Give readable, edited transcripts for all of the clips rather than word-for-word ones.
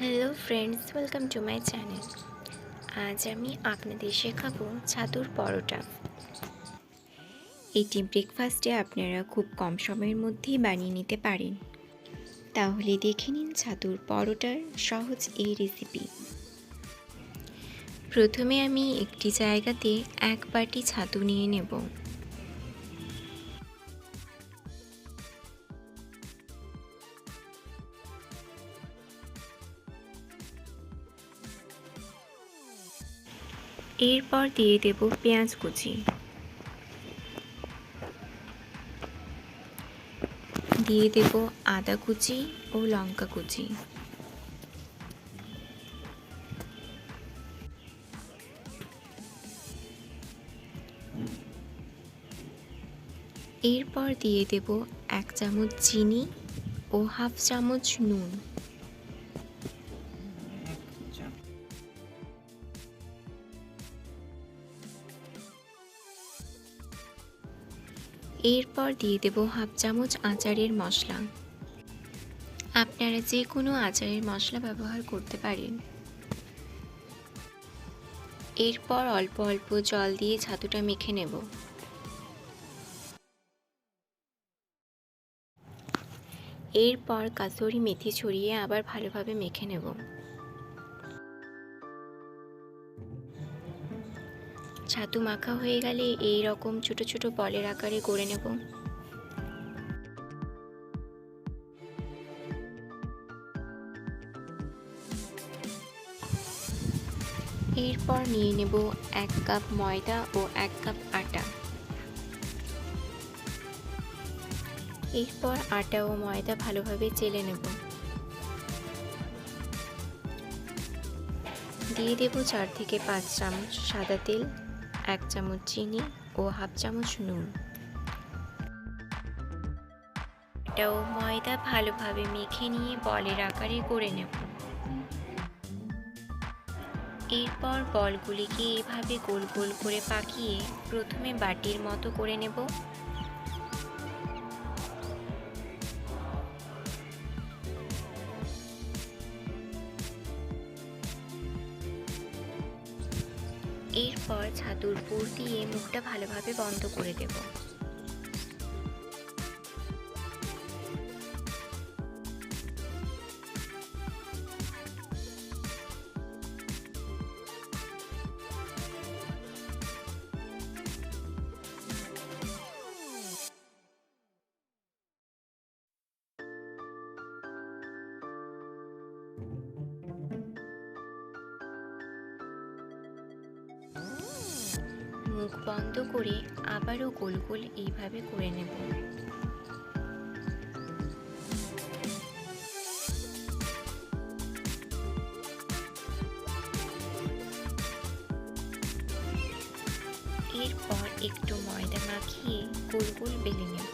Hello friends, welcome to my channel. আজ আমি আপনাদের শেখাবো ছাতুর পরোটা। এটি ব্রেকফাস্টে আপনারা খুব কম সময়ের মধ্যেই বানিয়ে নিতে পারেন। তাহলে দেখে নিন ছাতুর পরোটার সহজ এই রেসিপি। প্রথমে আমি একটি জায়গাতে 1 বাটি ছাতু নিয়ে নেব। এরপর দিয়ে দেব পেঁয়াজ কুচি, দিয়ে দেব আদা কুচি ও লঙ্কা কুচি, এরপর দিয়ে দেব 1 চামচ চিনি ও হাফ চামচ নুন। এরপর দিয়ে দেব হাফ চামচ আচারের মশলা। আপনারা যে কোনো আচারের মশলা ব্যবহার করতে পারেন। এরপর অল্প অল্প জল দিয়ে ছাতুটা মেখে নেব। এরপর কাসুরি মেথি ছড়িয়ে আবার ভালোভাবে মেখে নেব। ছাতু মাখা হয়ে গেলে এই রকম ছোট ছোট বলের আকারে গড়ে নেব। এরপর নিয়ে নেব 1 কাপ ময়দা ও 1 কাপ আটা। এরপর আটা ও ময়দা ভালোভাবে চেলে নেব। দিয়ে দেব 4 থেকে 5 চামচ সাদা তেল, 1 চামচ চিনি ও হাফ চামচ নুন। আটা ও ময়দা ভালোভাবে মেখে নিয়ে বলের আকারে গড়ে নেব। এরপর বলগুলিকে এভাবে গোল গোল করে পাকিয়ে প্রথমে বাটির মতো করে নেব। এরপর ছাতুর পুর দিয়ে মুখটা ভালোভাবে বন্ধ করে দেব। মুখ বন্ধ করে আবারও গোল গোল এইভাবে করে নেব। এরপর একটু ময়দা মাখিয়ে গোল গোল বেলে নেব।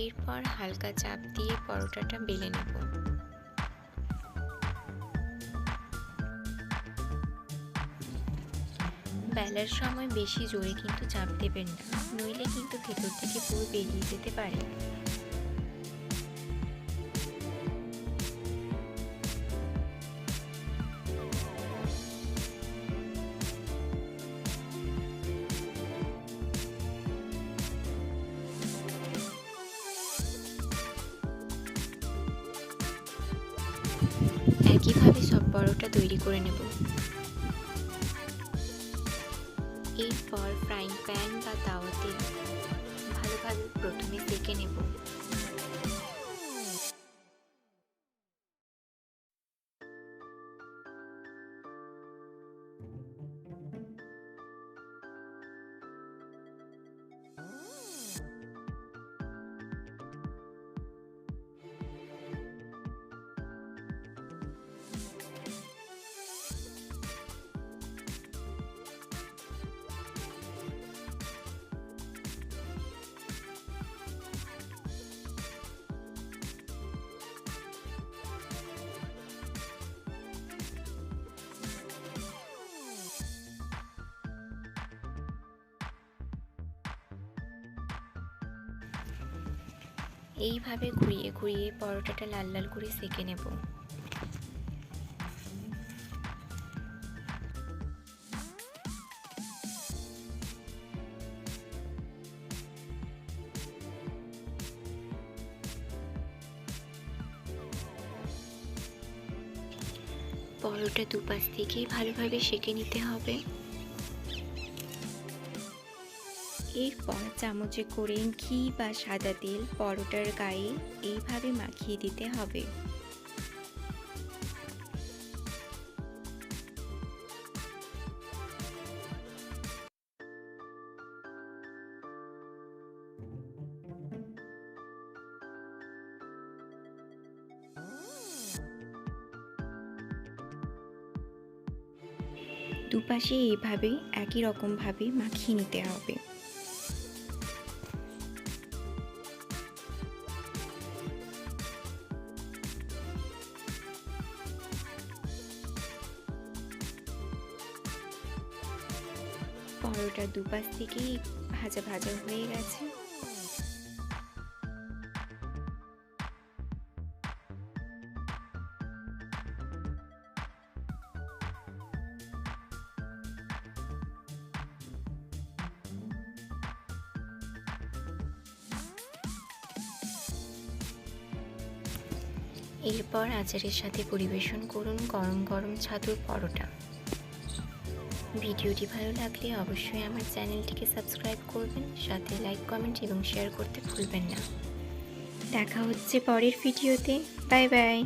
এরপর হালকা চাপ দিয়ে পরোটাটা বেলে নেব। বেলার সময় বেশি জোরে কিন্তু চাপ দেবেন না, নইলে কিন্তু ভেতর থেকে পুর বেরিয়ে যেতে পারে। একইভাবে সব পরোটা তৈরি করে নেব। এরপর ফ্রাইং প্যান বা তাওয়াতে ভালোভাবে প্রথমে সেঁকে নেব। এইভাবে ঘুরিয়ে ঘুরিয়ে পরোটাটা লাল লাল করে সেঁকে নেব। পরোটা দুপাশ থেকেই ভালোভাবে সেঁকে নিতে হবে। এরপর চামচে করে ঘি বা সাদা তেল পরোটার গায়ে এইভাবে মাখিয়ে দিতে হবে। দুপাশে এইভাবে একই রকমভাবে মাখিয়ে নিতে হবে। পরোটার দুপাশ থেকেই ভাজা ভাজা হয়ে গেছে। এরপর আচারের সাথে পরিবেশন করুন গরম গরম ছাতুর পরোটা। ভিডিওটি ভালো লাগলে অবশ্যই আমার চ্যানেলটিকে সাবস্ক্রাইব করবেন, সাথে লাইক, কমেন্ট এবং শেয়ার করতে ভুলবেন না। দেখা হচ্ছে পরের ভিডিওতে। Bye bye.